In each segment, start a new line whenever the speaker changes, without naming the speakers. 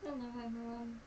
Hello everyone.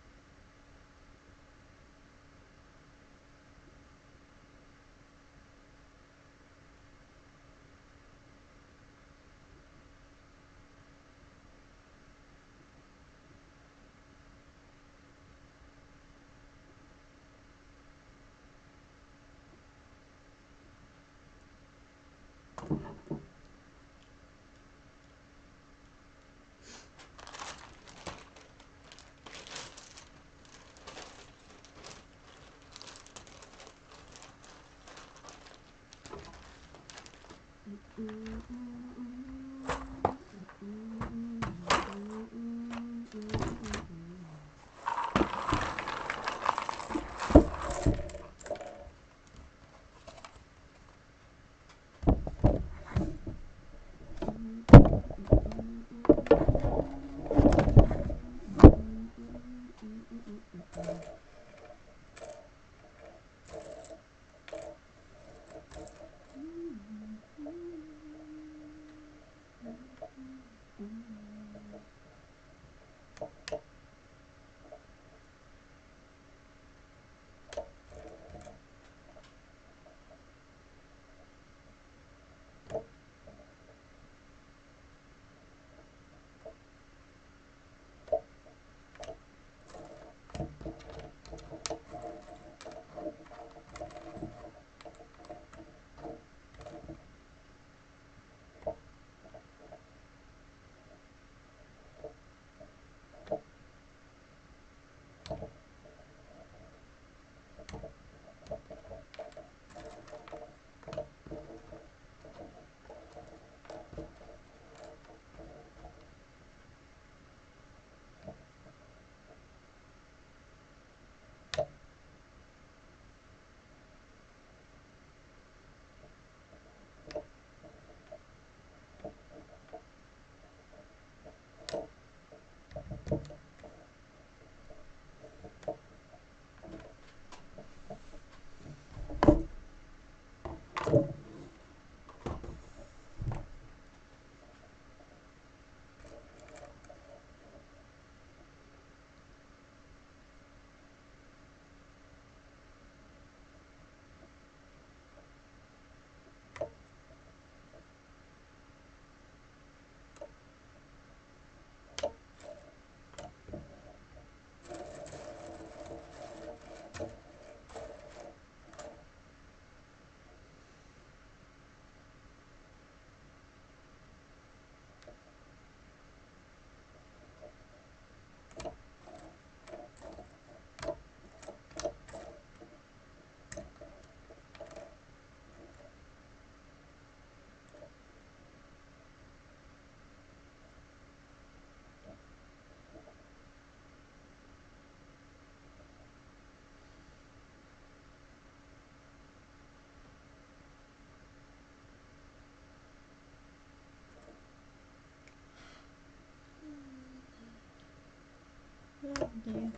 Oh dear.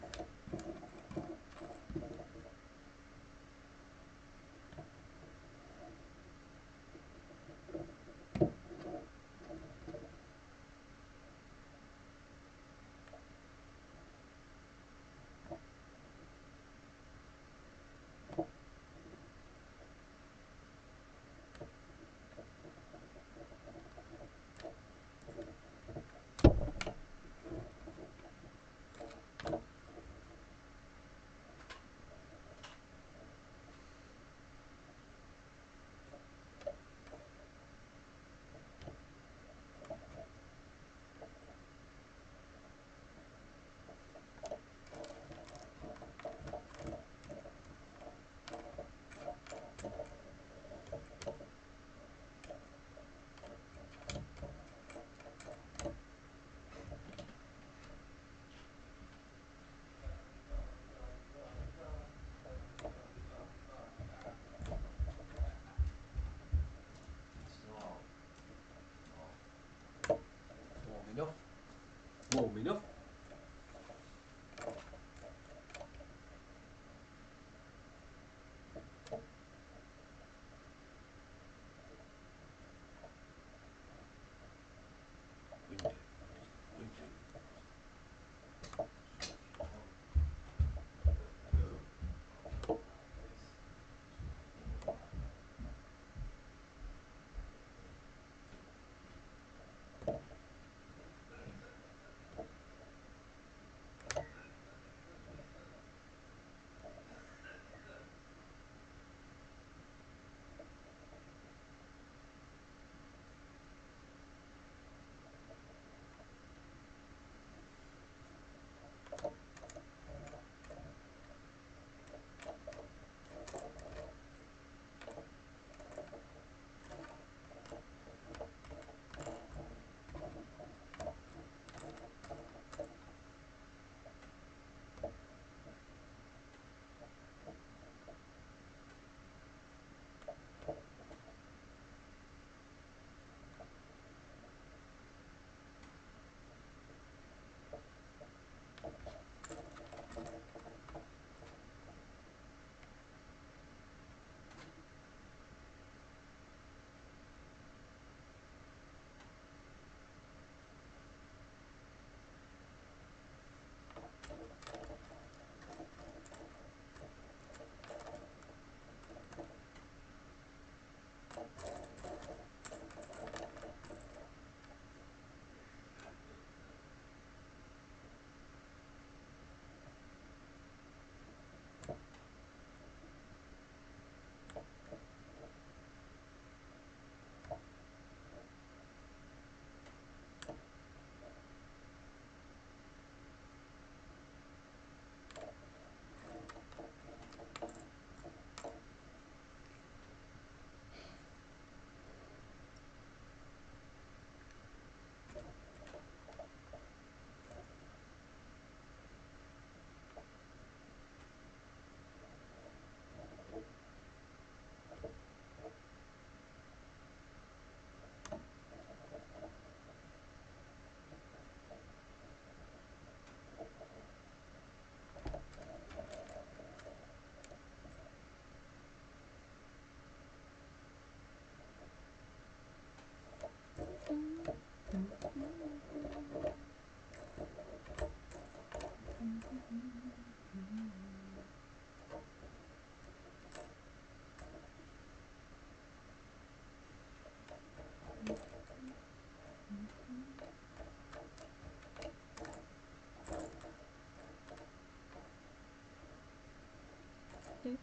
And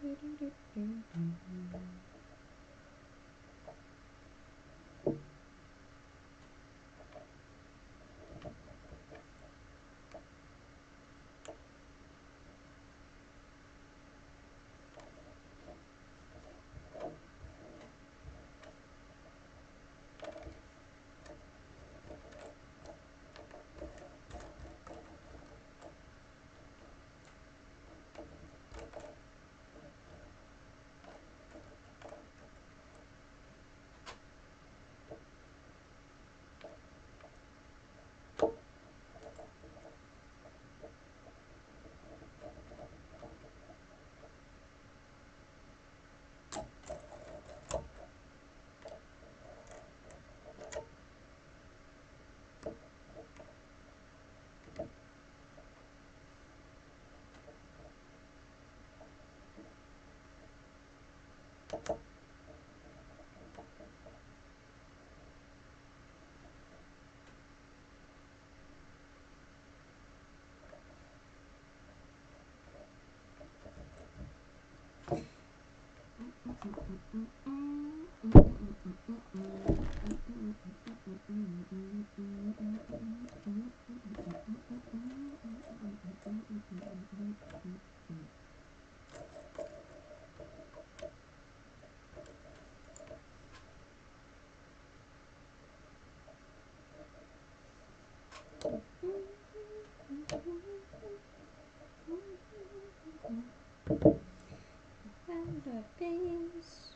the beans.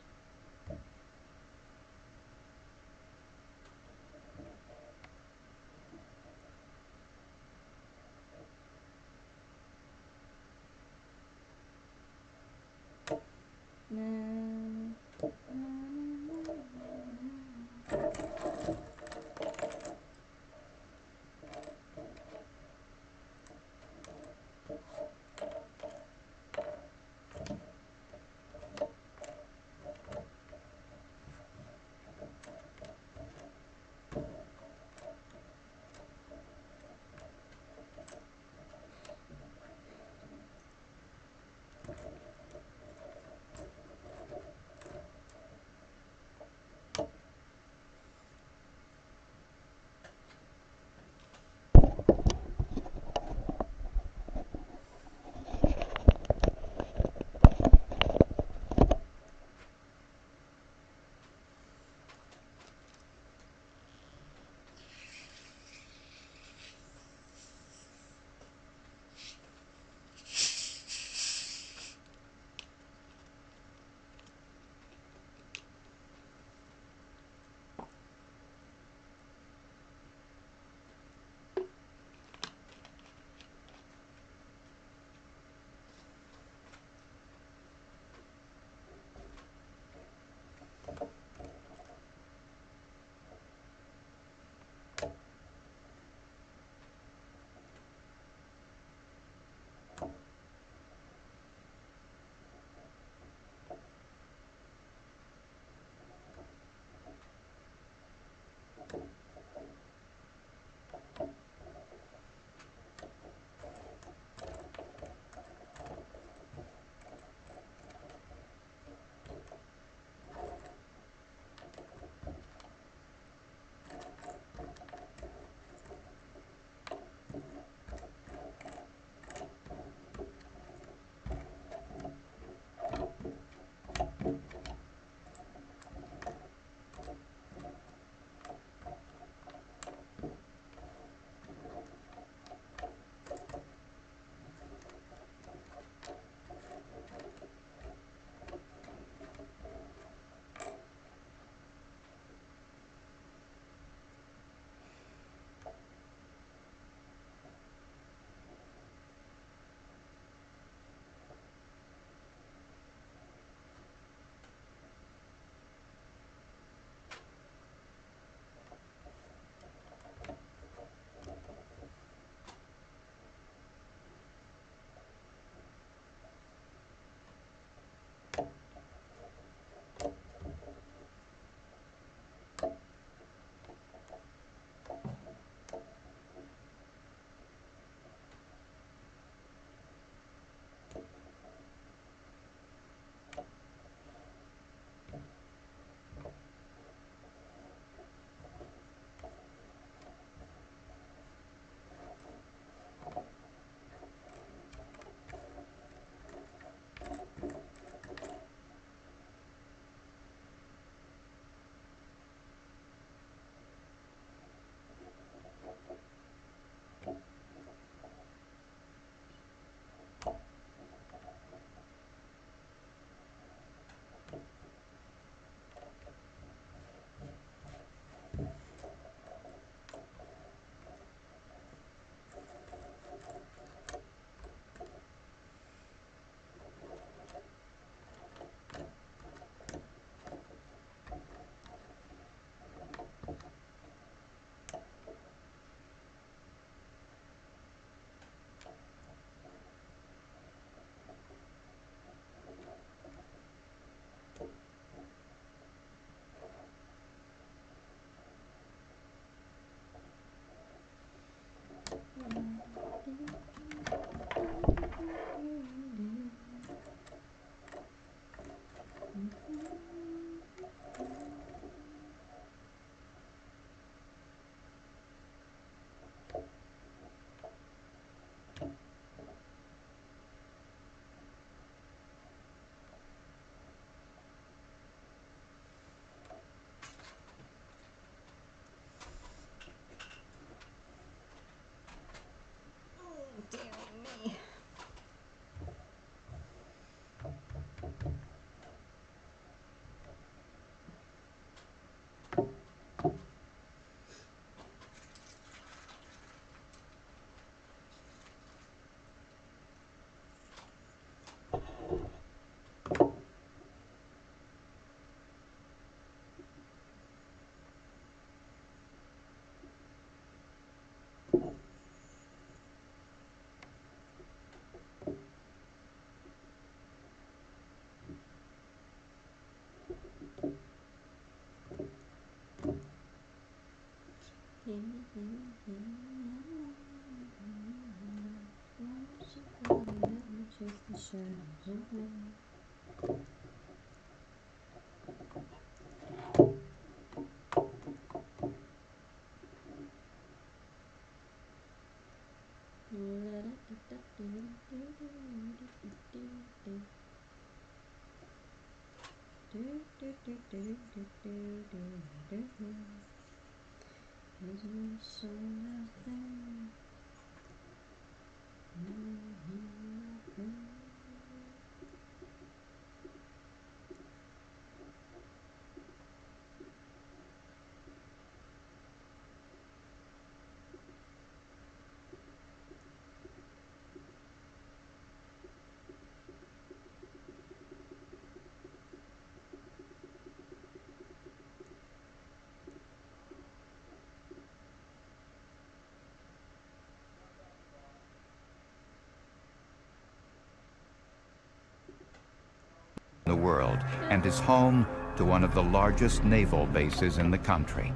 The world and is home to one of the largest naval bases in the country.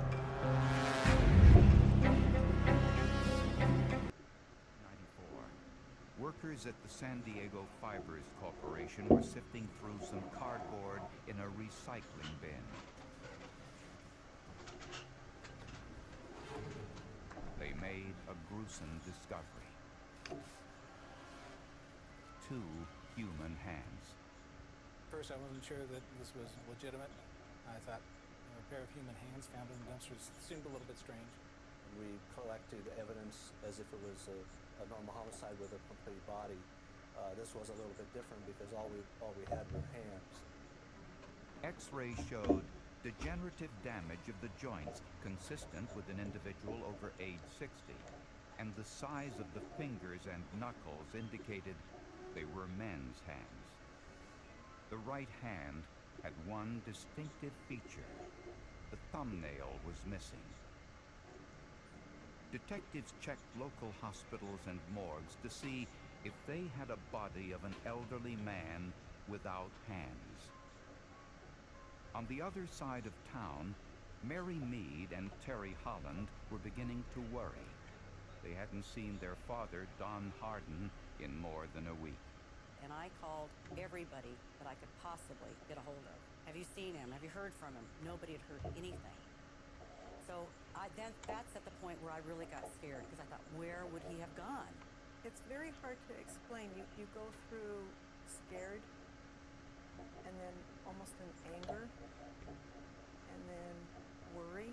94. Workers at the San Diego Fibers Corporation were sifting through some cardboard in a recycling bin. They made a gruesome discovery. 2 human hands.
First, I wasn't sure that this was legitimate. I thought a pair of human hands found in dumpsters seemed a little bit strange.
We collected evidence as if it was a normal homicide with a complete body. This was a little bit different because all we had were hands.
X-rays showed degenerative damage of the joints consistent with an individual over age 60, and the size of the fingers and knuckles indicated they were men's hands. The right hand had one distinctive feature. The thumbnail was missing. Detectives checked local hospitals and morgues to see if they had a body of an elderly man without hands. On the other side of town, Mary Mead and Terry Holland were beginning to worry. They hadn't seen their father, Don Harden, in more than a week.
And I called everybody that I could possibly get a hold of. Have you seen him? Have you heard from him? Nobody had heard anything. So that's at the point where I really got scared because I thought, where would he have gone?
It's very hard to explain. You go through scared, and then almost in anger, and then worry.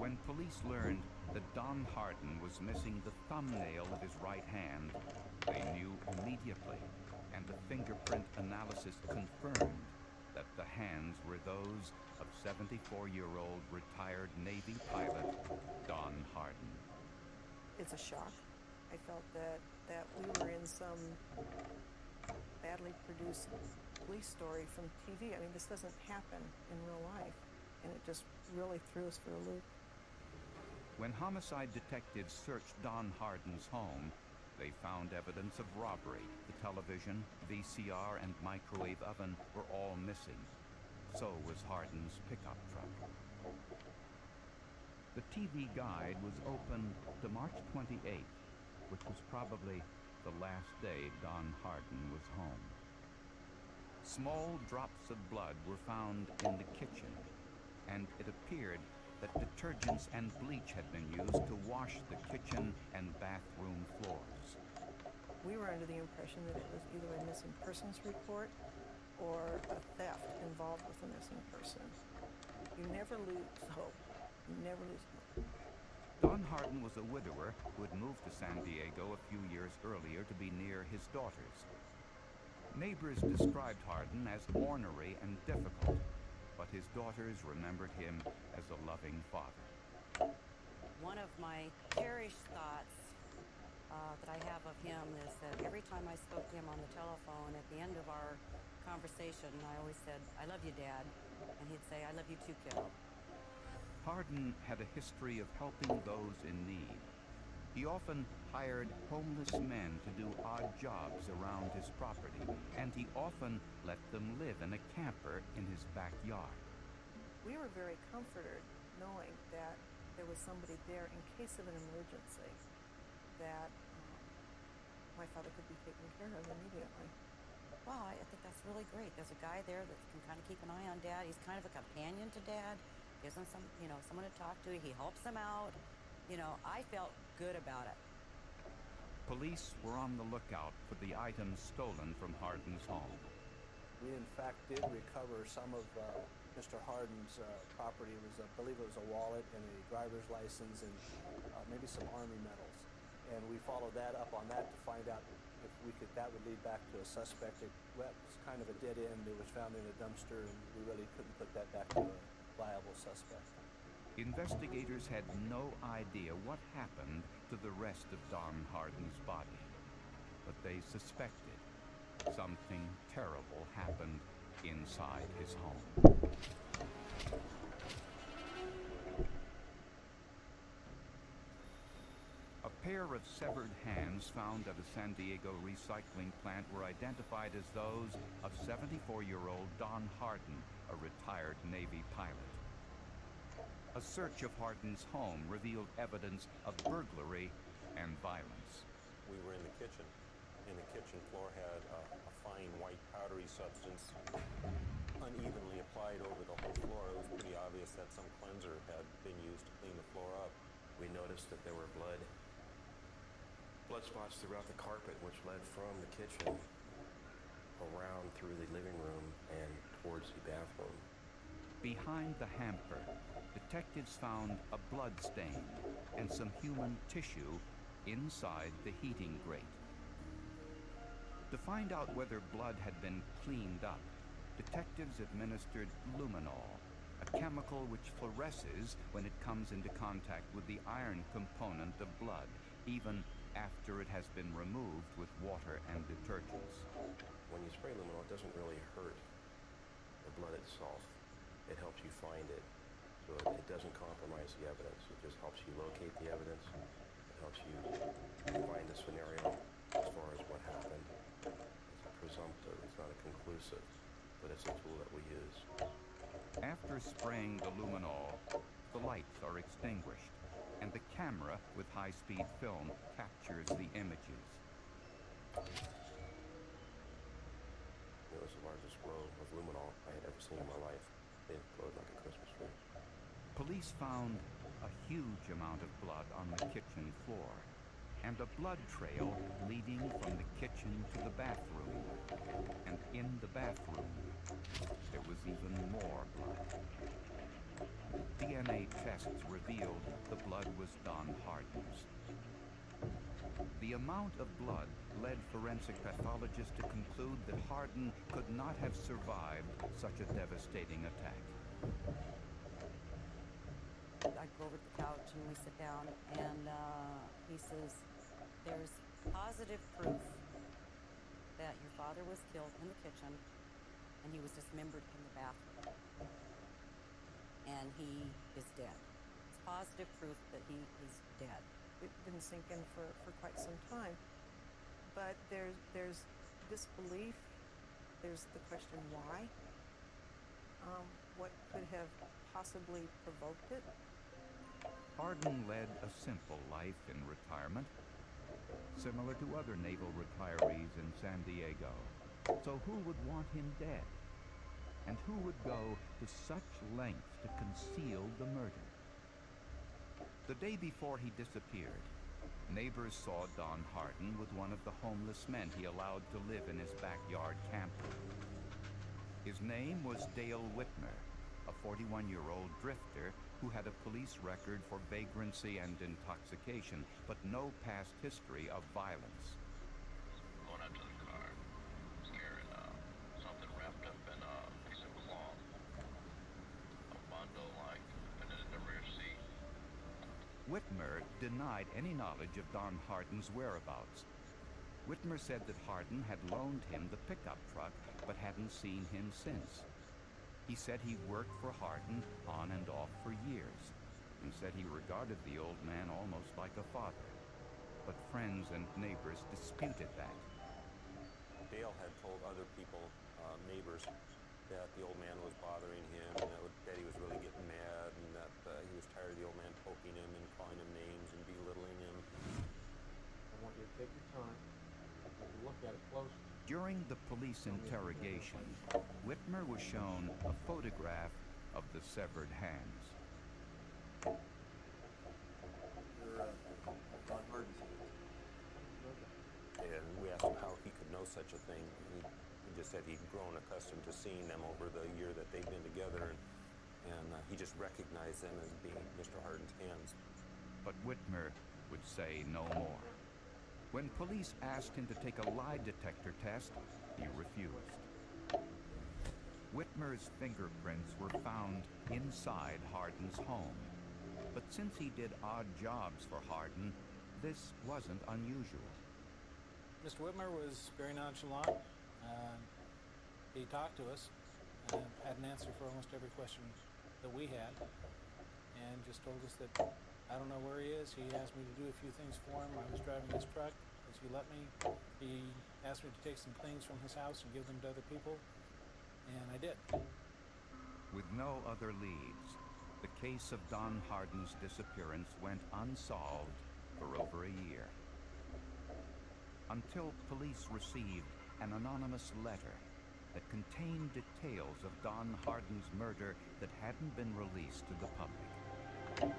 When police learned that Don Harden was missing the thumbnail of his right hand, they knew immediately, and the fingerprint analysis confirmed that the hands were those of 74-year-old retired Navy pilot Don Harden.
It's a shock. I felt that we were in some badly produced police story from TV. I mean, this doesn't happen in real life, and it just really threw us for a loop.
When homicide detectives searched Don Harden's home, they found evidence of robbery. The television, VCR, and microwave oven were all missing. So was Harden's pickup truck. The TV guide was opened to March 28th, which was probably the last day Don Hardin was home. Small drops of blood were found in the kitchen, and it appeared that detergents and bleach had been used to wash the kitchen and bathroom floors.
We were under the impression that it was either a missing persons report or a theft involved with a missing person. You never lose hope. You never lose hope.
Don Hardin was a widower who had moved to San Diego a few years earlier to be near his daughters. Neighbors described Hardin as ornery and difficult, but his daughters remembered him as a loving father.
One of my cherished thoughts that I have of him is that every time I spoke to him on the telephone, at the end of our conversation, I always said, "I love you, Dad," and he'd say, "I love you too, kiddo."
Hardin had a history of helping those in need. He often hired homeless men to do odd jobs around his property, and he often let them live in a camper in his backyard.
We were very comforted knowing that there was somebody there in case of an emergency, that my father could be taken care of immediately.
Well, I think that's really great. There's a guy there that can kind of keep an eye on Dad. He's kind of a companion to Dad. Gives him someone to talk to. He helps him out. I felt good about it.
Police were on the lookout for the items stolen from Hardin's home.
We in fact did recover some of Mr. Hardin's property. I believe it was a wallet and a driver's license and maybe some Army medals. And we followed that up on that to find out if that would lead back to a suspect. It was kind of a dead end. It was found in a dumpster, and we really couldn't put that back to a viable suspect.
Investigators had no idea what happened to the rest of Don Hardin's body, but they suspected something terrible happened inside his home. A pair of severed hands found at a San Diego recycling plant were identified as those of 74-year-old Don Hardin, a retired Navy pilot. A search of Hardin's home revealed evidence of burglary and violence.
We were in the kitchen, and the kitchen floor had a fine white powdery substance unevenly applied over the whole floor. It was pretty obvious that some cleanser had been used to clean the floor up.
We noticed that there were blood spots throughout the carpet, which led from the kitchen around through the living room and towards the bathroom.
Behind the hamper, detectives found a blood stain and some human tissue inside the heating grate. To find out whether blood had been cleaned up, detectives administered luminol, a chemical which fluoresces when it comes into contact with the iron component of blood, even after it has been removed with water and detergents.
When you spray luminol, it doesn't really hurt the blood itself. It helps you find it, so it doesn't compromise the evidence. It just helps you locate the evidence. It helps you find the scenario as far as what happened. It's a presumptive, it's not a conclusive, but it's a tool that we use.
After spraying the luminol, the lights are extinguished, and the camera with high-speed film captures the images.
It was the largest row of luminol I had ever seen in my life. It glowed like a Christmas tree.
Police found a huge amount of blood on the kitchen floor, and a blood trail leading from the kitchen to the bathroom. And in the bathroom, there was even more blood. DNA tests revealed the blood was Don Hardin's. The amount of blood led forensic pathologists to conclude that Hardin could not have survived such a devastating attack.
I go over to the couch and we sit down, and he says, "There's positive proof that your father was killed in the kitchen and he was dismembered in the bathroom. And he is dead. It's positive proof that he is dead."
It didn't sink in for quite some time. But there's disbelief. There's the question why. What could have possibly provoked it?
Hardin led a simple life in retirement. similar to other naval retirees in San Diego. So who would want him dead? And who would go to such lengths to conceal the murder? The day before he disappeared, neighbors saw Don Hardin with one of the homeless men he allowed to live in his backyard camper. His name was Dale Whitmer, a 41-year-old drifter who had a police record for vagrancy and intoxication, but no past history of violence.
Going out to the car, scaring something wrapped up in a piece of cloth, a bundle like, and in the rear seat.
Whitmer denied any knowledge of Don Hardin's whereabouts. Whitmer said that Hardin had loaned him the pickup truck, but hadn't seen him since. He said he worked for Hardin on and off for years, and said he regarded the old man almost like a father. But friends and neighbors disputed that.
Dale had told other people, neighbors, that the old man was bothering him, and that he was really getting mad, and that he was tired of the old man poking him and calling him names and belittling him.
I want you to take your time and look at it closely.
During the police interrogation, Whitmer was shown a photograph of the severed hands.
You're Don Hardin's hands.
And we asked him how he could know such a thing. He just said he'd grown accustomed to seeing them over the year that they'd been together, and he just recognized them as being Mr. Hardin's hands.
But Whitmer would say no more. When police asked him to take a lie detector test, he refused. Whitmer's fingerprints were found inside Hardin's home. But since he did odd jobs for Hardin, this wasn't unusual.
Mr. Whitmer was very nonchalant. He talked to us and had an answer for almost every question that we had, and just told us that I don't know where he is. He asked me to do a few things for him. I was driving his truck as he let me. He asked me to take some things from his house and give them to other people, and I did.
With no other leads, the case of Don Hardin's disappearance went unsolved for over a year. Until police received an anonymous letter that contained details of Don Hardin's murder that hadn't been released to the public.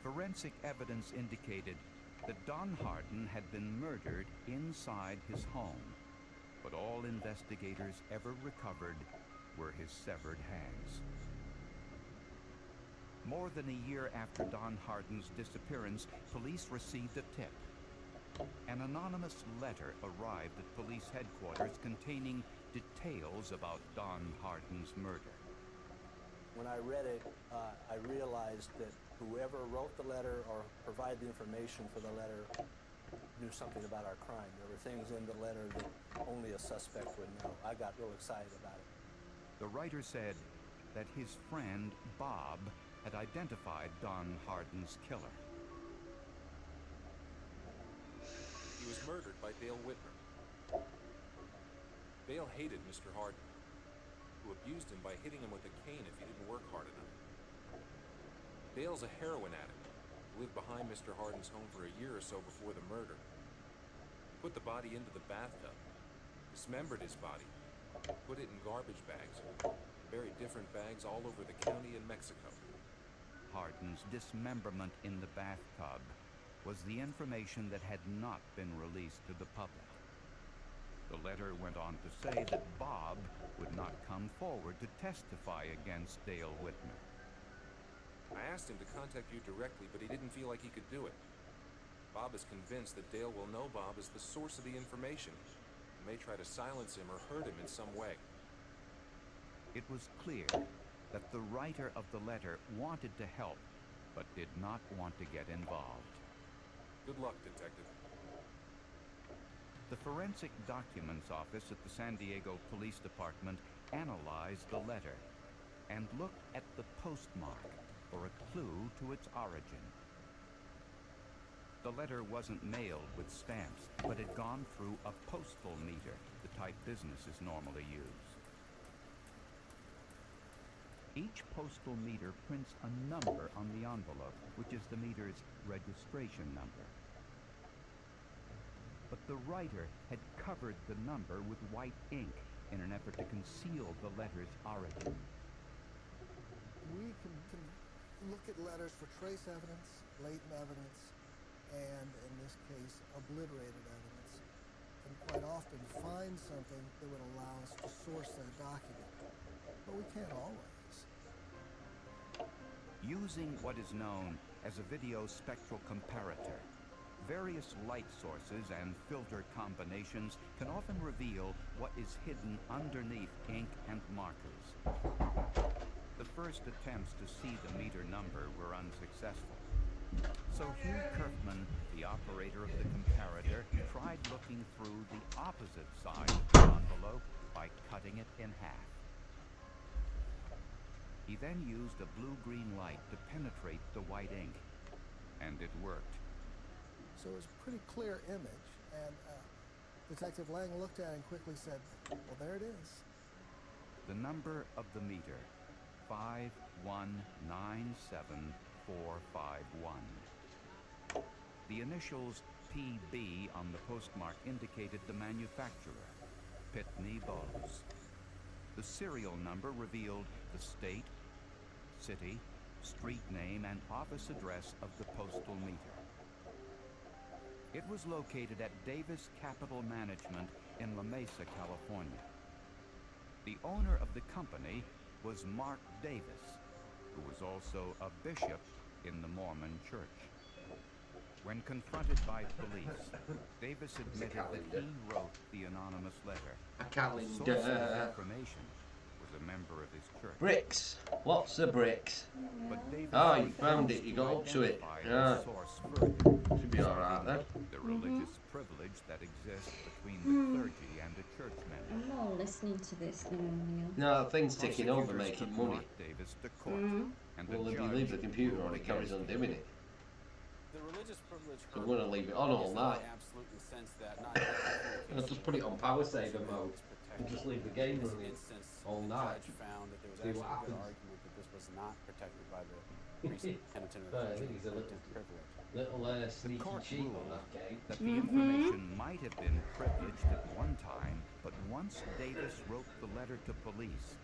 Forensic evidence indicated that Don Hardin had been murdered inside his home, but all investigators ever recovered were his severed hands. More than a year after Don Hardin's disappearance, police received a tip. An anonymous letter arrived at police headquarters containing details about Don Hardin's murder.
When I read it, I realized that whoever wrote the letter or provided the information for the letter knew something about our crime. There were things in the letter that only a suspect would know. I got real excited about it.
The writer said that his friend, Bob, had identified Don Hardin's killer.
He was murdered by Dale Whitmer. Dale hated Mr. Hardin, who abused him by hitting him with a cane if he didn't work hard enough. Dale's a heroin addict who lived behind Mr. Hardin's home for a year or so before the murder. He put the body into the bathtub, dismembered his body, put it in garbage bags, buried different bags all over the county in Mexico.
Hardin's dismemberment in the bathtub was the information that had not been released to the public. The letter went on to say that Bob would not come forward to testify against Dale Whitmer.
I asked him to contact you directly, but he didn't feel like he could do it. Bob is convinced that Dale will know Bob is the source of the information and may try to silence him or hurt him in some way.
It was clear that the writer of the letter wanted to help, but did not want to get involved.
Good luck, Detective.
The Forensic Documents Office at the San Diego Police Department analyzed the letter and looked at the postmark for a clue to its origin. The letter wasn't mailed with stamps, but had gone through a postal meter, the type businesses normally use. Each postal meter prints a number on the envelope, which is the meter's registration number. But the writer had covered the number with white ink in an effort to conceal the letter's origin.
We can look at letters for trace evidence, latent evidence, and in this case, obliterated evidence, and quite often find something that would allow us to source that document. But we can't always.
Using what is known as a video spectral comparator, various light sources and filter combinations can often reveal what is hidden underneath ink and markers. The first attempts to see the meter number were unsuccessful. So Hugh Kerfman, the operator of the comparator, tried looking through the opposite side of the envelope by cutting it in half. He then used a blue-green light to penetrate the white ink, and it worked.
So it was a pretty clear image, and Detective Lang looked at it and quickly said, well, there it is.
The number of the meter, 5197451. The initials PB on the postmark indicated the manufacturer, Pitney Bowes. The serial number revealed the state, city, street name, and office address of the postal meter. It was located at Davis Capital Management in La Mesa, California. The owner of the company was Mark Davis, who was also a bishop in the Mormon Church. When confronted by police, Davis admitted that he wrote the anonymous letter.
A
The
calendar.
source of his information was a member of his church.
Bricks. What's the bricks?
But Davis
Oh, you found it.
refused
You
to
got up to it.
identify
Yeah.
the source further,
Should be alright then.
the religious privilege that exists between the clergy and a church member.
I'm more listening to this than anything else.
No, thing's ticking over,
Prosecutors
making
took
money.
Mark Davis to court, and
Well,
the
if you
judge
leave the computer on,
ruled
it carries on
against
doing
him.
it.
The religious privilege
So I'm going to leave it on all night.
absolute in the sense that not every
I'll just put it on power saver mode and just leave the game
In this
running
instance,
all
the
night.
judge found that there was
See
actually
what
a good
happens.
argument that this was not protected by the recent penitent or
I think he's a
clergy privilege.
little
The
sneaky
court
cheat on
ruled
that game.
that the information might have been privileged at one time, but once Davis wrote the letter to police,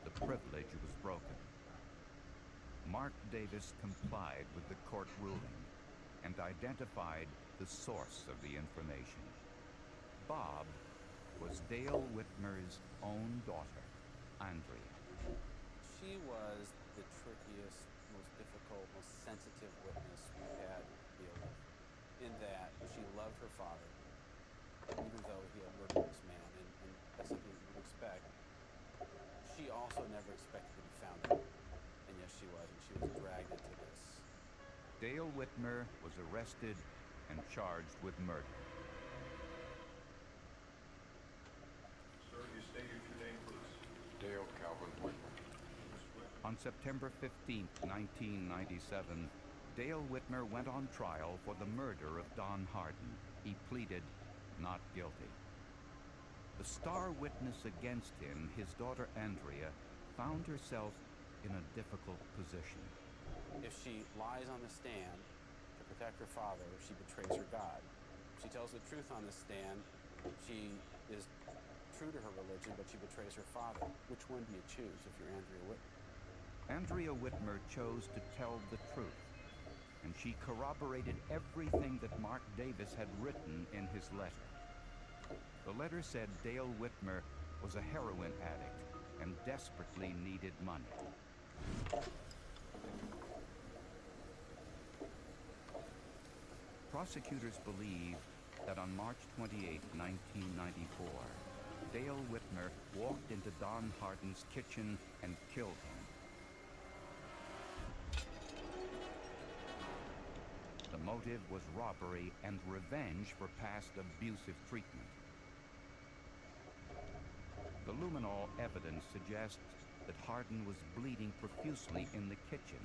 the privilege was broken. Mark Davis complied with the court ruling and identified the source of the information. Bob was Dale Whitmer's own daughter, Andrea.
She was the trickiest, most difficult, most sensitive witness we had to deal with, in that she loved her father, even though he had murdered this man, and as you would expect, she also never expected to be found out, and yes, she was, and she was dragged into this.
Dale Whitmer was arrested and charged with murder.
Sir, you stated your name, please.
Dale Calvin Whitmer.
On September 15, 1997, Dale Whitmer went on trial for the murder of Don Harden. He pleaded not guilty. The star witness against him, his daughter Andrea, found herself in a difficult position.
If she lies on the stand to protect her father, she betrays her God. If she tells the truth on the stand, she is true to her religion, but she betrays her father. Which one do you choose if you're Andrea Whitmer?
Andrea Whitmer chose to tell the truth, and she corroborated everything that Mark Davis had written in his letter. The letter said Dale Whitmer was a heroin addict and desperately needed money. Prosecutors believe that on March 28, 1994, Dale Whitmer walked into Don Harden's kitchen and killed him. The motive was robbery and revenge for past abusive treatment. The luminol evidence suggests that Harden was bleeding profusely in the kitchen,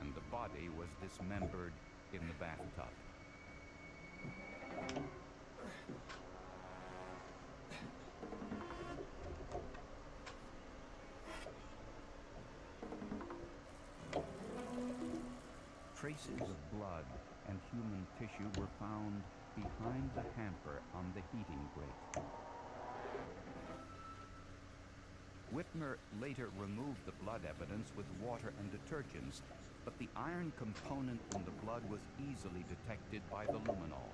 and the body was dismembered in the bathtub. Traces of blood and human tissue were found behind the hamper on the heating grate. Whitmer later removed the blood evidence with water and detergents, but the iron component in the blood was easily detected by the luminol.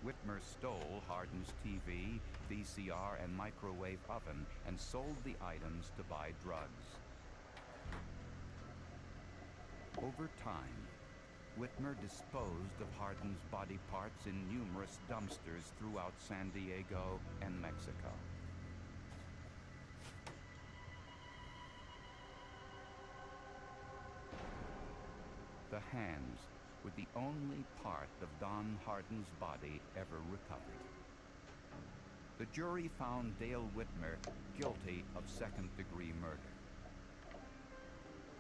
Whitmer stole Hardin's TV, VCR, and microwave oven and sold the items to buy drugs. Over time, Whitmer disposed of Hardin's body parts in numerous dumpsters throughout San Diego and Mexico. The hands were the only part of Don Hardin's body ever recovered. The jury found Dale Whitmer guilty of second-degree murder.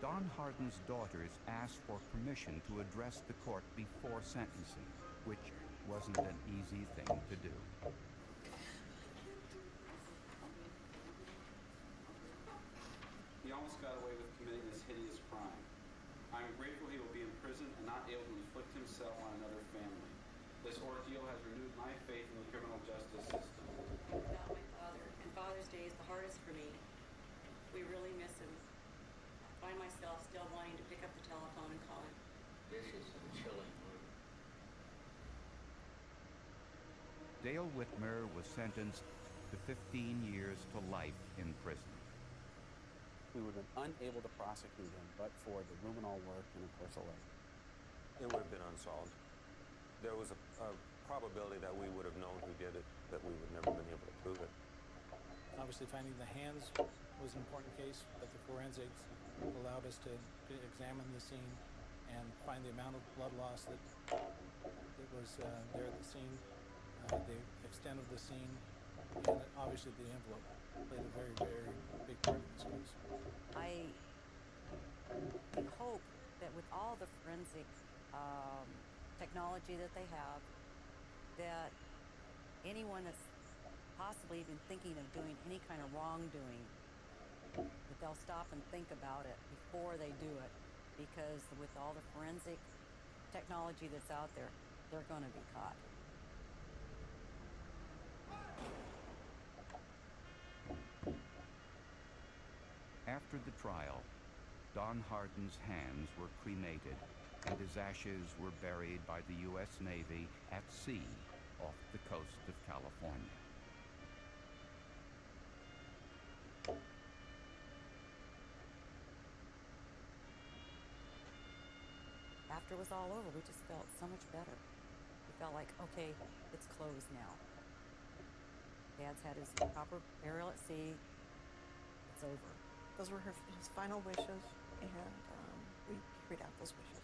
Don Hardin's daughters asked for permission to address the court before sentencing, which wasn't an easy thing to do.
He almost got away with committing this hideous crime. I'm grateful he will be in prison and not able to inflict himself on another family. This ordeal has renewed my faith in the criminal justice system.
Without my father, and Father's Day is the hardest for me. We really miss him. I find myself still wanting to pick up the telephone and call him.
This is some chilling news.
Dale Whitmer was sentenced to 15 years to life in prison.
We would have been unable to prosecute him but for the luminol work and, of course, the lead.
It would have been unsolved. There was a probability that we would have known who did it, that we would never been able to prove it.
Obviously, finding the hands was an important case, but the forensics allowed us to examine the scene and find the amount of blood loss that was there at the scene, the extent of the scene, and obviously the envelope played a very, very big part in this case.
I hope that with all the forensic technology that they have, that anyone that's possibly even thinking of doing any kind of wrongdoing, that they'll stop and think about it before they do it, because with all the forensic technology that's out there, they're going to be caught.
After the trial, Don Hardin's hands were cremated and his ashes were buried by the U.S. Navy at sea off the coast of California.
After it was all over, we just felt so much better. We felt like, okay, it's closed now. Dad's had his proper burial at sea. It's over.
Those were his final wishes, and we carried out those wishes.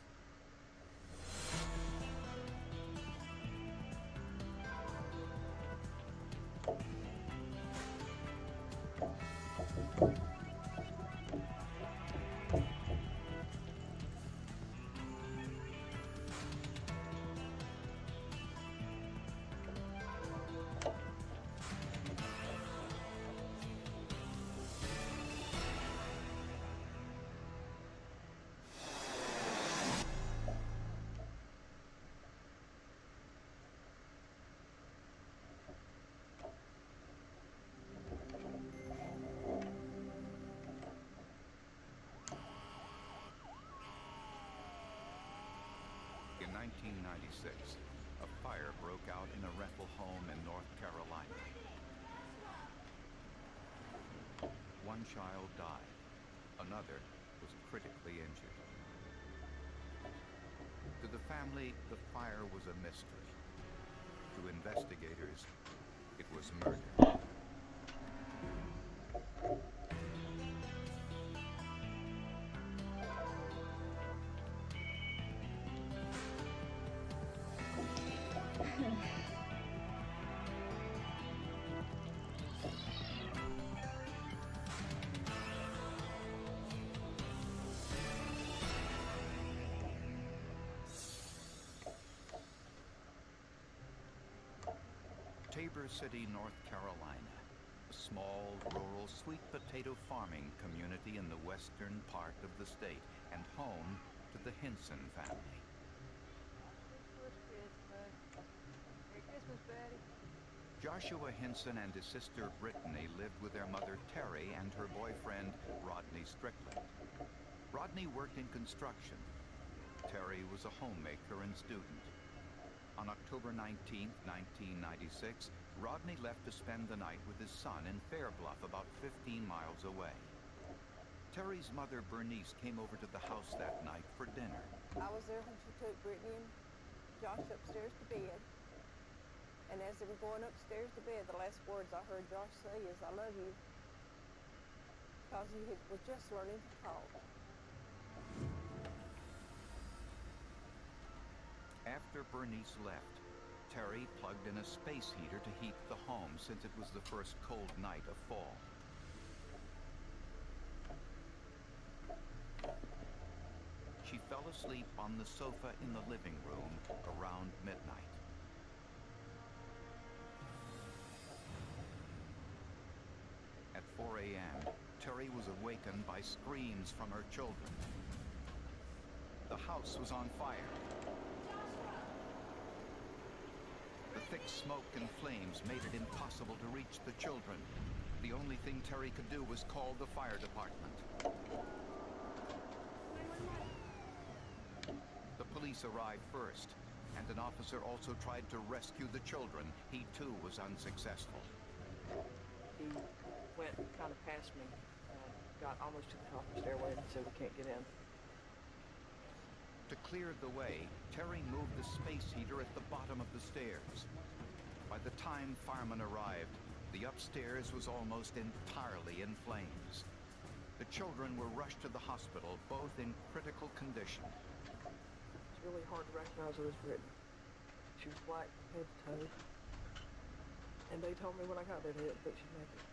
In 1996, a fire broke out in a rental home in North Carolina. One child died. Another was critically injured. To the family, the fire was a mystery. To investigators, it was murder. Tabor City, North Carolina, a small, rural sweet potato farming community in the western part of the state and home to the Hinson family.
Merry Christmas, Betty.
Joshua Hinson and his sister Brittany lived with their mother Terry and her boyfriend Rodney Strickland. Rodney worked in construction. Terry was a homemaker and student. On October 19, 1996, Rodney left to spend the night with his son in Fairbluff, about 15 miles away. Terry's mother Bernice came over to the house that night for dinner.
I was there when she took Brittany and Josh upstairs to bed. And as they were going upstairs to bed, the last words I heard Josh say is, "I love you," because he was just learning to talk.
After Bernice left, Terry plugged in a space heater to heat the home since it was the first cold night of fall. She fell asleep on the sofa in the living room around midnight. At 4 a.m., Terry was awakened by screams from her children. The house was on fire. The thick smoke and flames made it impossible to reach the children. The only thing Terry could do was call the fire department. The police arrived first, and an officer also tried to rescue the children. He too was unsuccessful.
He went kind of past me, got almost to the top of the stairway and said, "We can't get in."
To clear the way, Terry moved the space heater at the bottom of the stairs. By the time firemen arrived, the upstairs was almost entirely in flames. The children were rushed to the hospital, both in critical condition.
It's really hard to recognize her as Brittany. She was black from head to toe. And they told me when I got there they didn't think she'd make it.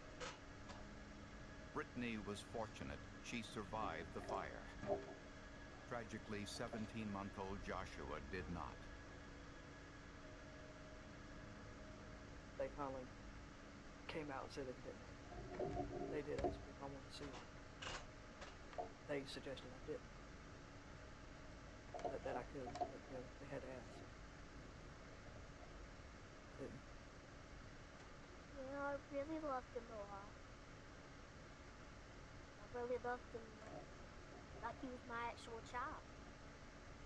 Brittany was fortunate. She survived the fire. Tragically, 17-month-old Joshua did not.
They finally came out and said they didn't. They did ask me if I wanted to see them. They suggested I didn't. That I could, but they had to ask. I didn't.
You know, I really loved him a lot. I really loved him like he was my actual child.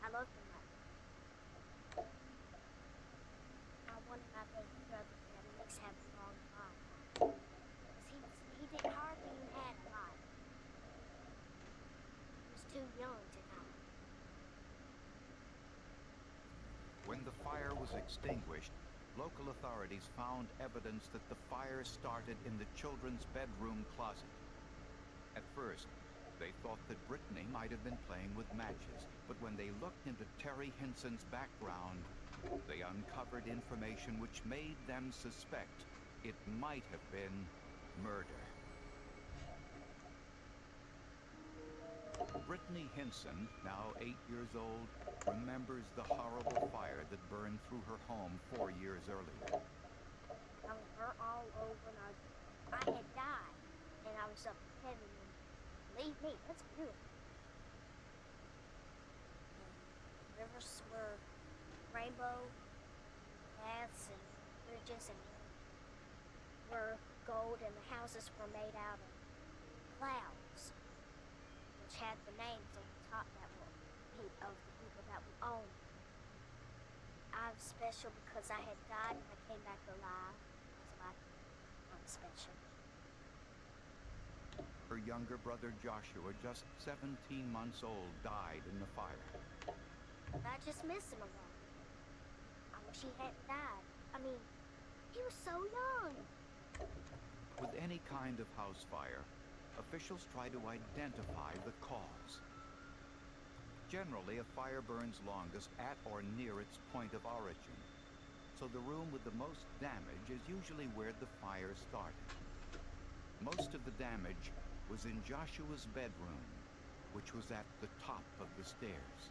I loved him like that. I wanted my baby brother to at least have a long life. Because he didn't hardly even have a life. He was too young to die.
When the fire was extinguished, local authorities found evidence that the fire started in the children's bedroom closet. At first, they thought that Brittany might have been playing with matches, but when they looked into Terry Hinson's background, they uncovered information which made them suspect it might have been murder. Brittany Hinson, now 8 years old, remembers the horrible fire that burned through her home 4 years earlier.
I was burnt all over and I had died. And I was up in heaven. Believe me, that's beautiful. The rivers were rainbow paths and bridges and were gold, and the houses were made out of clouds, which had the names on the top that were of the people that we owned. I was special because I had died and I came back alive. That's why I'm special.
Her younger brother Joshua, just 17 months old, died in the fire.
I just miss him a lot. I wish he hadn't died. I mean, he was so young.
With any kind of house fire, officials try to identify the cause. Generally, a fire burns longest at or near its point of origin, so the room with the most damage is usually where the fire started. Most of the damage was in Joshua's bedroom, which was at the top of the stairs.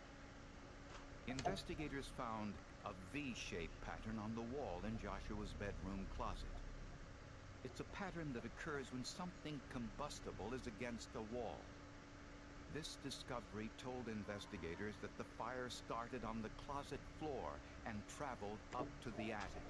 Investigators found a V-shaped pattern on the wall in Joshua's bedroom closet. It's a pattern that occurs when something combustible is against a wall. This discovery told investigators that the fire started on the closet floor and traveled up to the attic.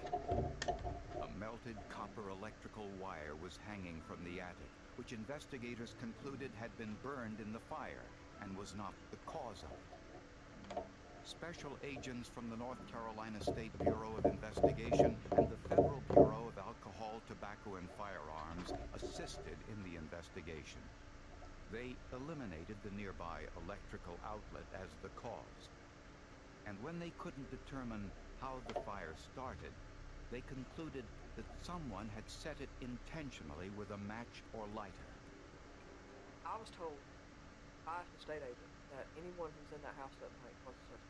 A melted copper electrical wire was hanging from the attic, which investigators concluded had been burned in the fire and was not the cause of it. Special agents from the North Carolina State Bureau of Investigation and the Federal Bureau of Alcohol, Tobacco, and Firearms assisted in the investigation. They eliminated the nearby electrical outlet as the cause. And when they couldn't determine how the fire started, they concluded that someone had set it intentionally with a match or lighter.
I was told by the state agent that anyone who's in that house that night was a suspect.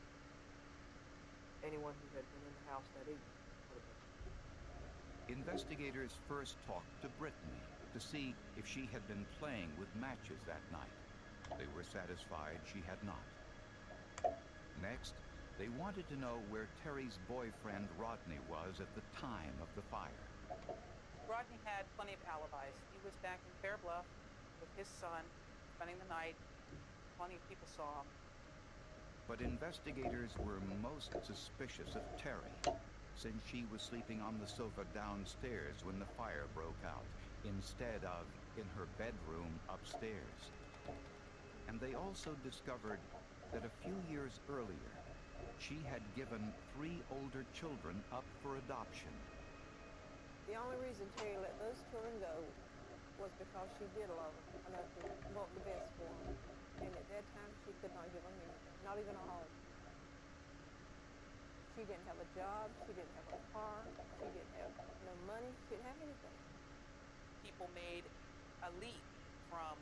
Anyone who had been in the house that evening would have been.
Investigators first talked to Brittany to see if she had been playing with matches that night. They were satisfied she had not. Next, they wanted to know where Terry's boyfriend Rodney was at the time of the fire.
Rodney had plenty of alibis. He was back in Bear Bluff with his son, spending the night. Plenty of people saw him.
But investigators were most suspicious of Terry, since she was sleeping on the sofa downstairs when the fire broke out, instead of in her bedroom upstairs. And they also discovered that a few years earlier, she had given 3 older children up for adoption.
The only reason Terry let those children go was because she did love them enough to want the best for them. And at that time, she could not give them anything, not even a home. She didn't have a job, she didn't have a car, she didn't have no money, she didn't have anything.
People made a leap from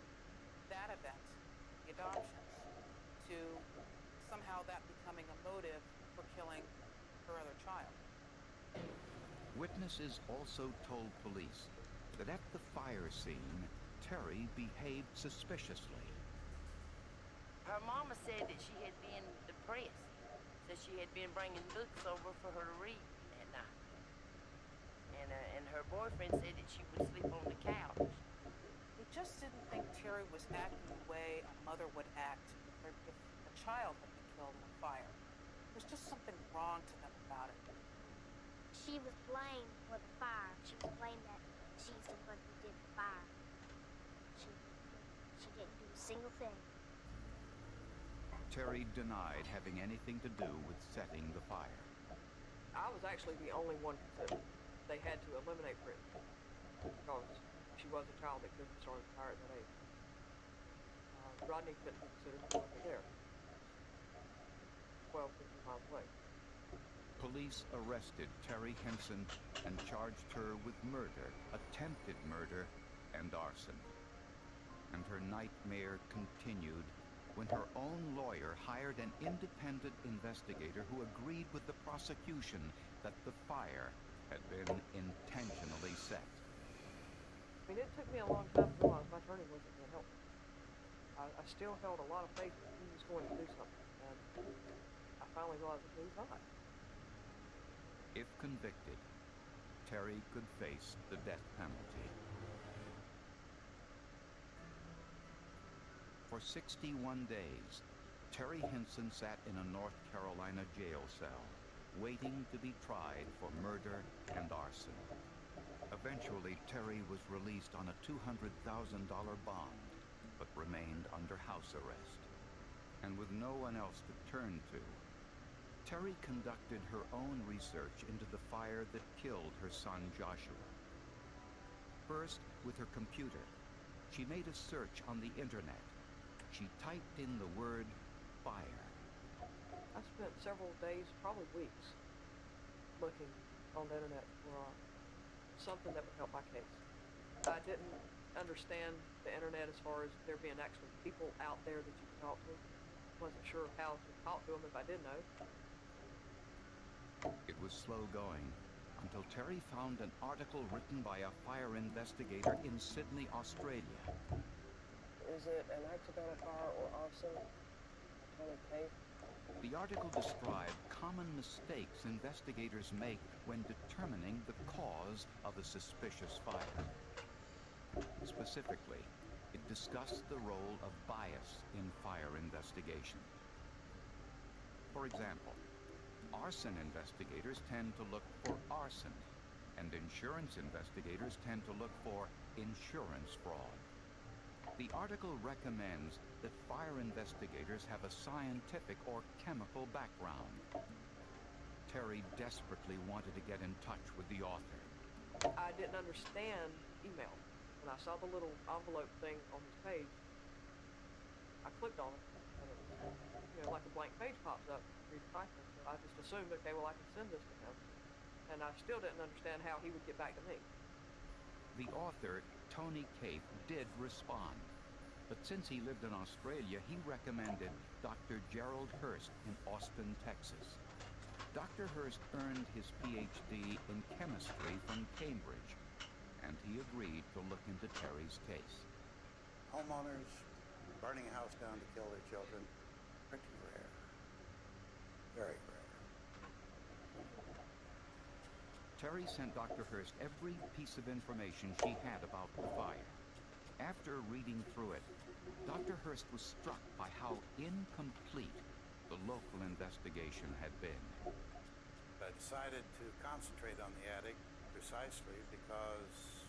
that event, the adoptions, to somehow that becoming a motive for killing her other child.
Witnesses also told police that at the fire scene, Terry behaved suspiciously.
Her mama said that she had been depressed, that she had been bringing books over for her to read at night. And her boyfriend said that she would sleep on the couch.
We just didn't think Terry was acting the way a mother would act if a child had been killed in a fire. There's just something wrong to them about it.
She was blamed for the fire. She was blamed that she's the one who did the fire. She didn't do a single thing.
Terry denied having anything to do with setting the fire.
I was actually the only one considered. They had to eliminate Brittany because she was a child that couldn't start a fire at that age. Rodney couldn't be considered because he was there. 12, 15 miles away.
Police arrested Terry Henson and charged her with murder, attempted murder, and arson. And her nightmare continued when her own lawyer hired an independent investigator who agreed with the prosecution that the fire had been intentionally set.
I mean, it took me a long time to realize my attorney wasn't going to help me. I still held a lot of faith that he was going to do something, and I finally realized that he's not.
If convicted, Terry could face the death penalty. For 61 days, Terry Henson sat in a North Carolina jail cell, waiting to be tried for murder and arson. Eventually, Terry was released on a $200,000 bond, but remained under house arrest. And with no one else to turn to, Terry conducted her own research into the fire that killed her son Joshua. First, with her computer, she made a search on the internet. She typed in the word fire.
I spent several days, probably weeks, looking on the internet for something that would help my case. I didn't understand the internet as far as there being actually people out there that you could talk to. Wasn't sure how to talk to them if I did know.
It was slow going until Terry found an article written by a fire investigator in Sydney, Australia.
Is it an accidental fire or arson? Atomic case?
The article described common mistakes investigators make when determining the cause of a suspicious fire. Specifically, it discussed the role of bias in fire investigation. For example, arson investigators tend to look for arson, and insurance investigators tend to look for insurance fraud. The article recommends that fire investigators have a scientific or chemical background. Terry desperately wanted to get in touch with the author.
I didn't understand email. When I saw the little envelope thing on his page, I clicked on it, and it was, like a blank page pops up. Read the typing. So I just assumed, okay, well, I can send this to him. And I still didn't understand how he would get back to me.
The author, Tony Cape, did respond. But since he lived in Australia, he recommended Dr. Gerald Hurst in Austin, Texas. Dr. Hurst earned his PhD in chemistry from Cambridge, and he agreed to look into Terry's case.
Homeowners burning a house down to kill their children, pretty rare. Very rare.
Terry sent Dr. Hurst every piece of information she had about the fire. After reading through it, Dr. Hurst was struck by how incomplete the local investigation had been.
I decided to concentrate on the attic precisely because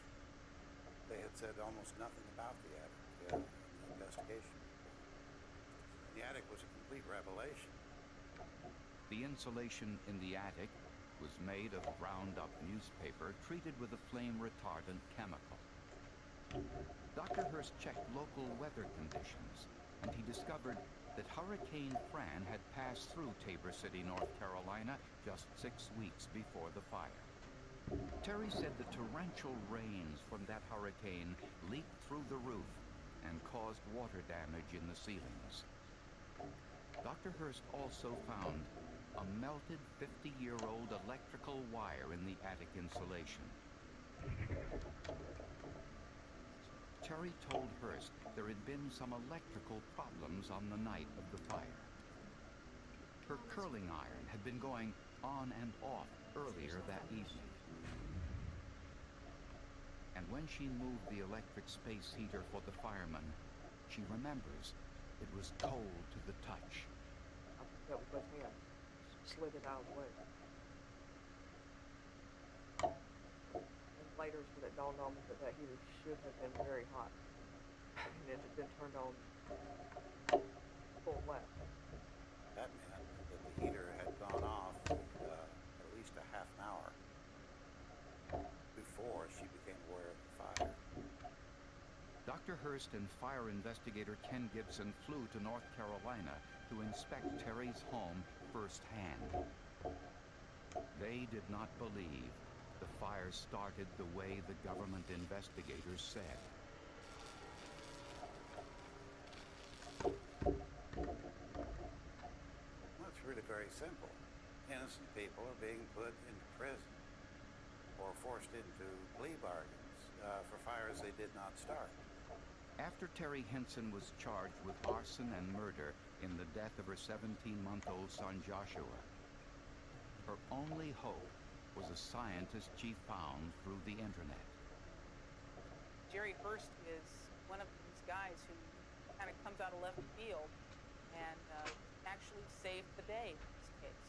they had said almost nothing about the attic in the investigation. The attic was a complete revelation.
The insulation in the attic was made of ground-up newspaper treated with a flame-retardant chemical. Dr. Hurst checked local weather conditions, and he discovered that Hurricane Fran had passed through Tabor City, North Carolina, just 6 weeks before the fire. Terry said the torrential rains from that hurricane leaked through the roof and caused water damage in the ceilings. Dr. Hurst also found a melted 50-year-old electrical wire in the attic insulation. Terry told Hurst there had been some electrical problems on the night of the fire. Her curling iron had been going on and off earlier that evening. And when she moved the electric space heater for the firemen, she remembers it was cold to the touch.
I picked up with both hands, slid it out of the way. And later when it dawned on me that heater should have been very hot. And it had been turned on full blast.
That meant that the heater had gone off at least a half an hour before she became aware of the fire.
Dr. Hurst and fire investigator Ken Gibson flew to North Carolina to inspect Terry's home firsthand. They did not believe the fire started the way the government investigators said.
Well, it's really very simple. Innocent people are being put into prison or forced into plea bargains for fires they did not start.
After Terry Henson was charged with arson and murder in the death of her 17-month-old son Joshua, her only hope was a scientist she found through the internet.
Jerry Hurst is one of these guys who kind of comes out of left field and actually saved the day in this case.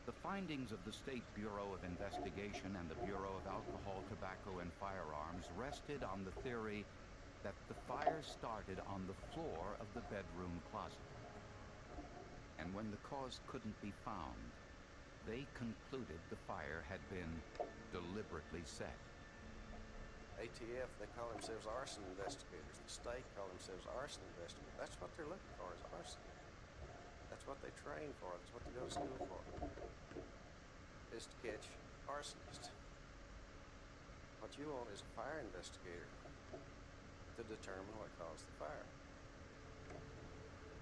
The findings of the State Bureau of Investigation and the Bureau of Alcohol, Tobacco, and Firearms rested on the theory that the fire started on the floor of the bedroom closet. And when the cause couldn't be found, they concluded the fire had been deliberately set.
ATF, they call themselves arson investigators. The state call themselves arson investigators. That's what they're looking for, is arson. That's what they train for. That's what they go to school for. Is to catch arsonists. What you want is a fire investigator to determine what caused the fire.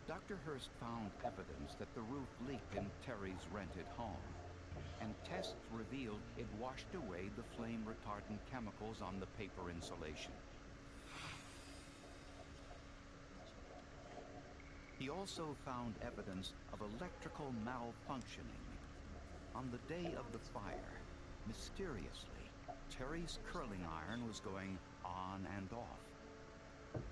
Dr. Hurst found evidence that the roof leaked in Terry's rented home, and tests revealed it washed away the flame-retardant chemicals on the paper insulation. He he also found evidence of electrical malfunctioning. On the day of the fire, mysteriously, Terry's curling iron was going on and off.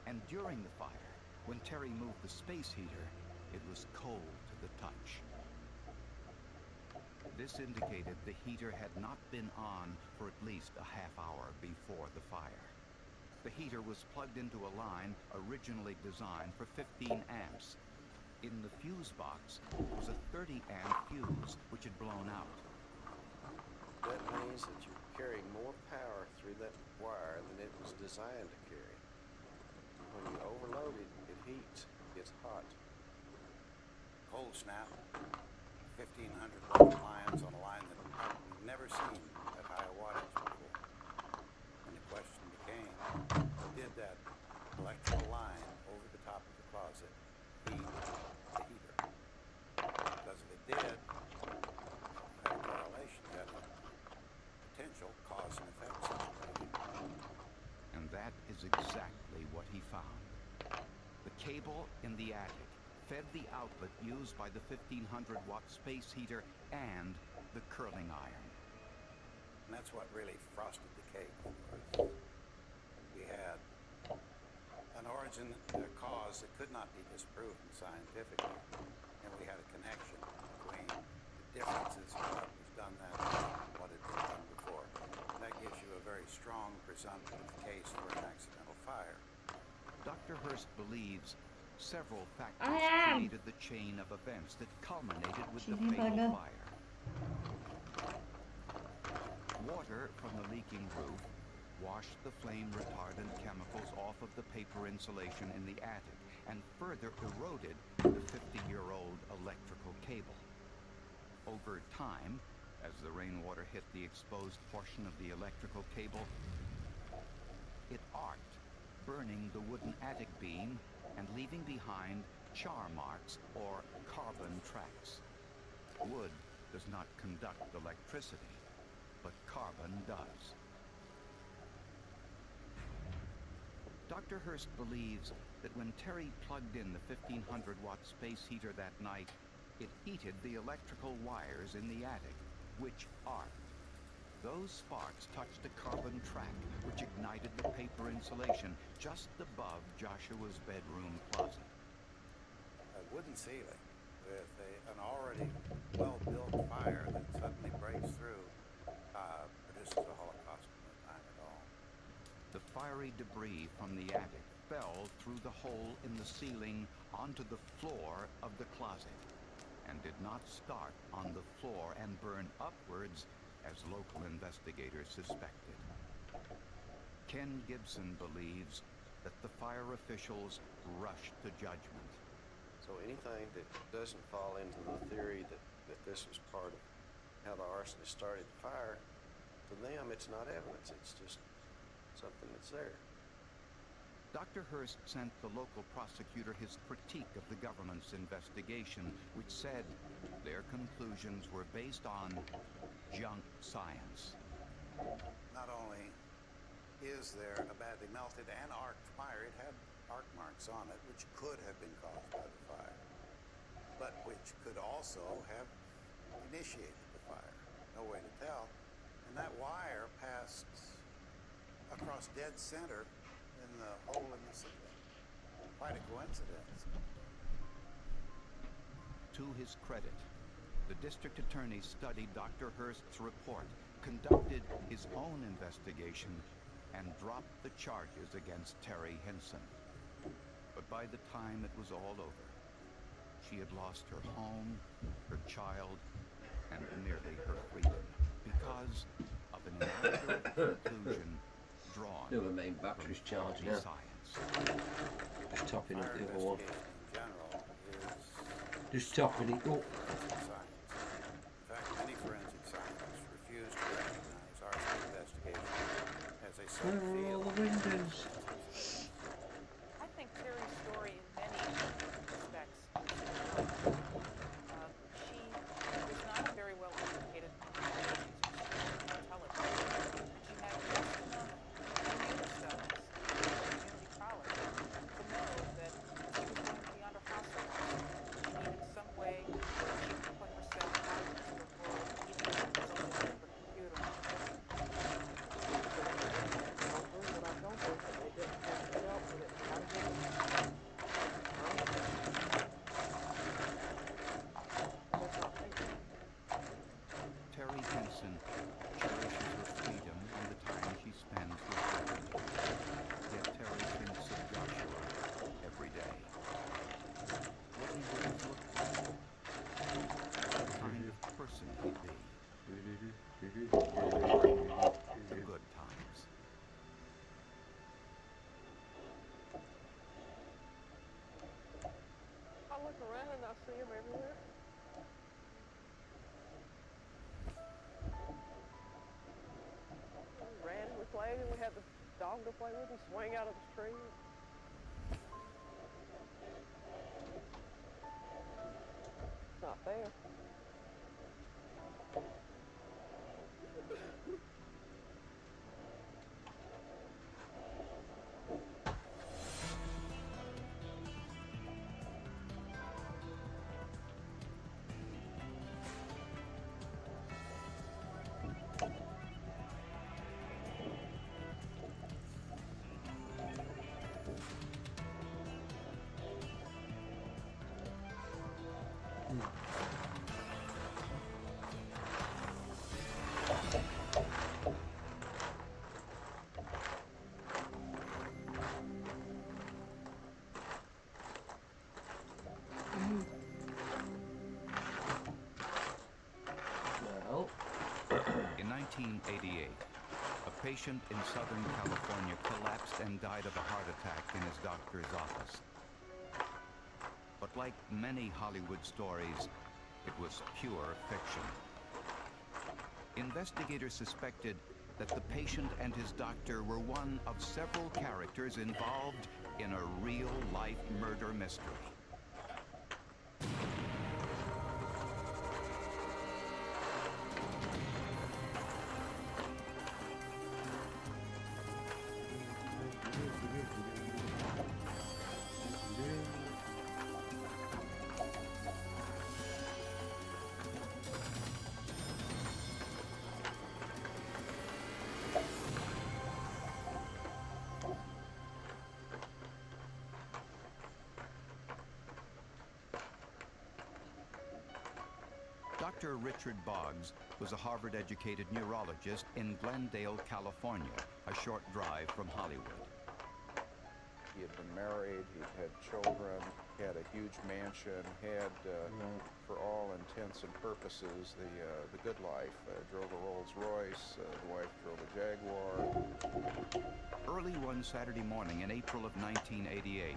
And during the fire, when Terry moved the space heater, it was cold to the touch. This indicated the heater had not been on for at least a half hour before the fire. The heater was plugged into a line originally designed for 15 amps. In the fuse box was a 30-amp fuse which had blown out.
That means that you're carrying more power through that wire than it was designed to carry. When you overload it, it heats, gets hot.
Cold snap, 1,500 watt lines on a line that we've never seen at high wattage before. And the question became, did that electrical line over the top of the closet heat the heater? Because if it did, you had a correlation, you had a potential cause and effect situation.
And that is exactly what he found. The cable in the attic fed the outlet used by the 1,500-watt space heater and the curling iron.
And that's what really frosted the cake for us. We had an origin, a cause that could not be disproven scientifically, and we had a connection between the differences of what was done that day and what had been done before. And that gives you a very strong presumptive case for an accidental fire.
Dr. Hurst believes several factors created the chain of events that culminated with the fatal fire. Water from the leaking roof washed the flame retardant chemicals off of the paper insulation in the attic and further eroded the 50-year-old electrical cable. Over time, as the rainwater hit the exposed portion of the electrical cable, it arced, burning the wooden attic beam and leaving behind char marks or carbon tracks. Wood does not conduct electricity, but carbon does. Dr. Hurst believes that when Terry plugged in the 1,500-watt space heater that night, it heated the electrical wires in the attic, which arced. Those sparks touched a carbon track, which ignited the paper insulation just above Joshua's bedroom closet.
A wooden ceiling with an already well-built fire that suddenly breaks through produces a holocaust in no time at all.
The fiery debris from the attic fell through the hole in the ceiling onto the floor of the closet and did not start on the floor and burn upwards as local investigators suspected. Ken Gibson believes that the fire officials rushed to judgment.
So anything that doesn't fall into the theory that this was part of how the arsonist started the fire, to them it's not evidence, it's just something that's there.
Dr. Hurst sent the local prosecutor his critique of the government's investigation, which said their conclusions were based on junk science.
Not only is there a badly melted and arced fire, it had arc marks on it, which could have been caused by the fire, but which could also have initiated the fire. No way to tell. And that wire passed across dead center in the hole in the ceiling. Quite a coincidence.
To his credit, the district attorney studied Dr. Hurst's report, conducted his own investigation, and dropped the charges against Terry Henson. But by the time it was all over, she had lost her home, her child, and nearly her freedom because of an inaccurate conclusion drawn
No, the main battery's charged now.
Science.
Just topping up the other one.
In general is
Just topping it up.
science. In fact, many forensic scientists refuse to recognize arson investigation as a
Where are all
subfield.
the windows?
I think Terry's story in many respects she was not a very well educated intelligent. She had just enough computer studies at community college to know that she was going to be
The good times.
I look around and I see them everywhere. We ran, we played, and we had the dog to play with and swing out of the tree. It's not fair.
In 1988, a patient in Southern California collapsed and died of a heart attack in his doctor's office. But like many Hollywood stories, it was pure fiction. Investigators suspected that the patient and his doctor were one of several characters involved in a real-life murder mystery. Dr. Richard Boggs was a Harvard-educated neurologist in Glendale, California, a short drive from Hollywood.
He had been married, he had children, had a huge mansion, had, for all intents and purposes, the good life. Drove a Rolls Royce, the wife drove a Jaguar.
Early one Saturday morning in April of 1988,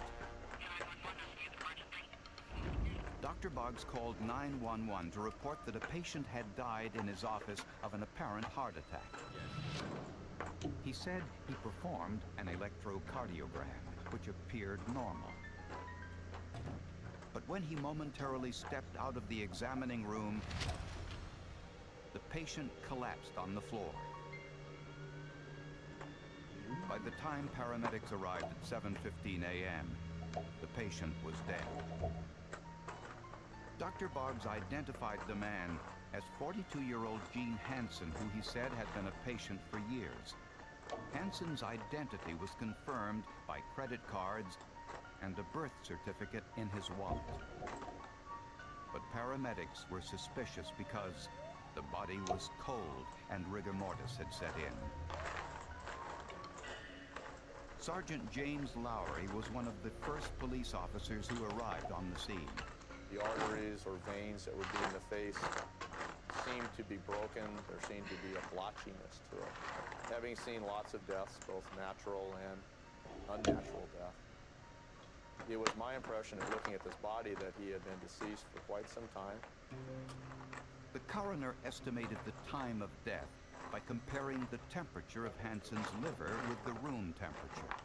Dr. Boggs called 911 to report that a patient had died in his office of an apparent heart attack. He said he performed an electrocardiogram, which appeared normal. But when he momentarily stepped out of the examining room, the patient collapsed on the floor. By the time paramedics arrived at 7:15 a.m., the patient was dead. Dr. Boggs identified the man as 42-year-old Gene Hansen, who he said had been a patient for years. Hansen's identity was confirmed by credit cards and a birth certificate in his wallet. But paramedics were suspicious because the body was cold and rigor mortis had set in. Sergeant James Lowry was one of the first police officers who arrived on the scene.
The arteries or veins that would be in the face seemed to be broken. There seemed to be a blotchiness to it. Having seen lots of deaths, both natural and unnatural death, it was my impression of looking at this body that he had been deceased for quite some time.
The coroner estimated the time of death by comparing the temperature of Hansen's liver with the room temperature.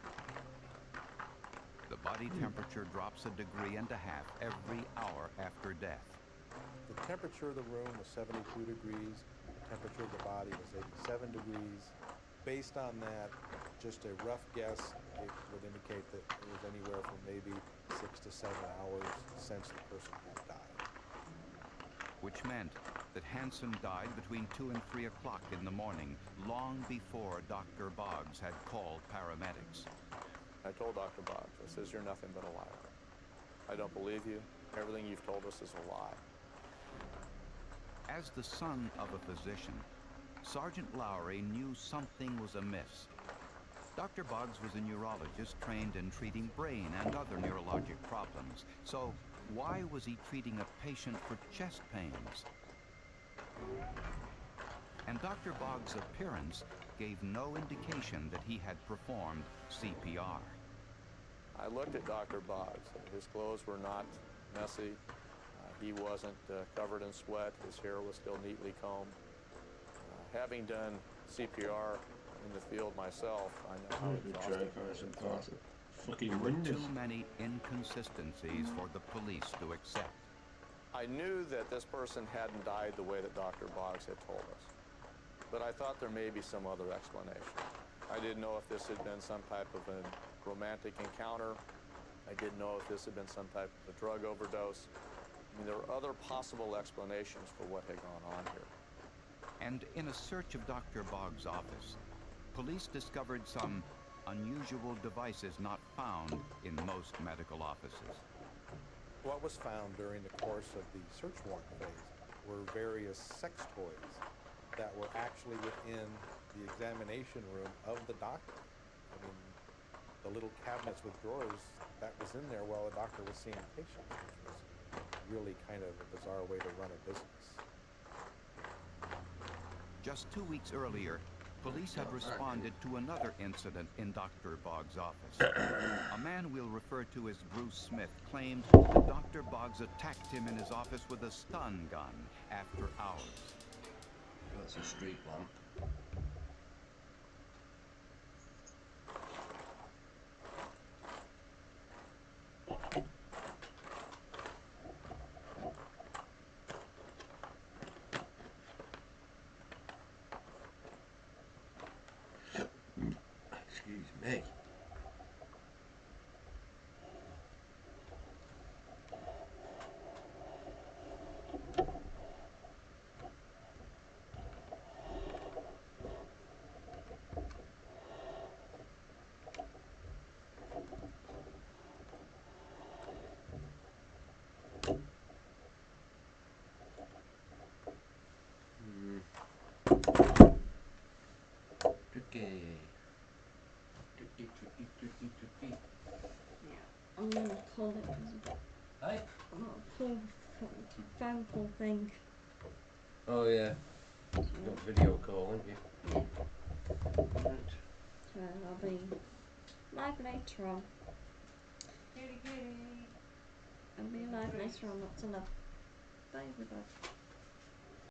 The body temperature drops 1.5 degrees every hour after death.
The temperature of the room was 72 degrees. The temperature of the body was 87 degrees. Based on that, just a rough guess, it would indicate that it was anywhere from maybe 6 to 7 hours since the person had died.
Which meant that Hansen died between 2 and 3 o'clock in the morning, long before Dr. Boggs had called paramedics.
I told Dr. Boggs, I says, "You're nothing but a liar. I don't believe you. Everything you've told us is a lie."
As the son of a physician, Sergeant Lowry knew something was amiss. Dr. Boggs was a neurologist trained in treating brain and other neurologic problems. So why was he treating a patient for chest pains? and Dr. Boggs' appearance gave no indication that he had performed CPR.
I looked at Dr. Boggs. His clothes were not messy. He wasn't covered in sweat. His hair was still neatly combed. Having done CPR in the field myself, I know how exhausting it is.
There were too many inconsistencies for the police to accept.
I knew that this person hadn't died the way that Dr. Boggs had told us, but I thought there may be some other explanation. I didn't know if this had been some type of a romantic encounter. I didn't know if this had been some type of a drug overdose. I mean, there were other possible explanations for what had gone on here.
And in a search of Dr. Boggs' office, police discovered some unusual devices not found in most medical offices.
What was found during the course of the search warrant phase were various sex toys that were actually within the examination room of the doctor. I mean, the little cabinets with drawers, that was in there while the doctor was seeing patients, which was really kind of a bizarre way to run a business.
Just 2 weeks earlier, police had responded to another incident in Dr. Boggs' office. A man we'll refer to as Bruce Smith claimed that Dr. Boggs attacked him in his office with a stun gun after hours.
That's a street lamp. Excuse me. Tricky.
Yeah, I'm gonna call it because
Hey?
I'm not a call phone call thing.
Oh yeah. You've got video call, haven't you?
Yeah.
Right.
So I'll be live later on.
Kitty kitty.
I'll be live later on. Lots of love. Bye everybody.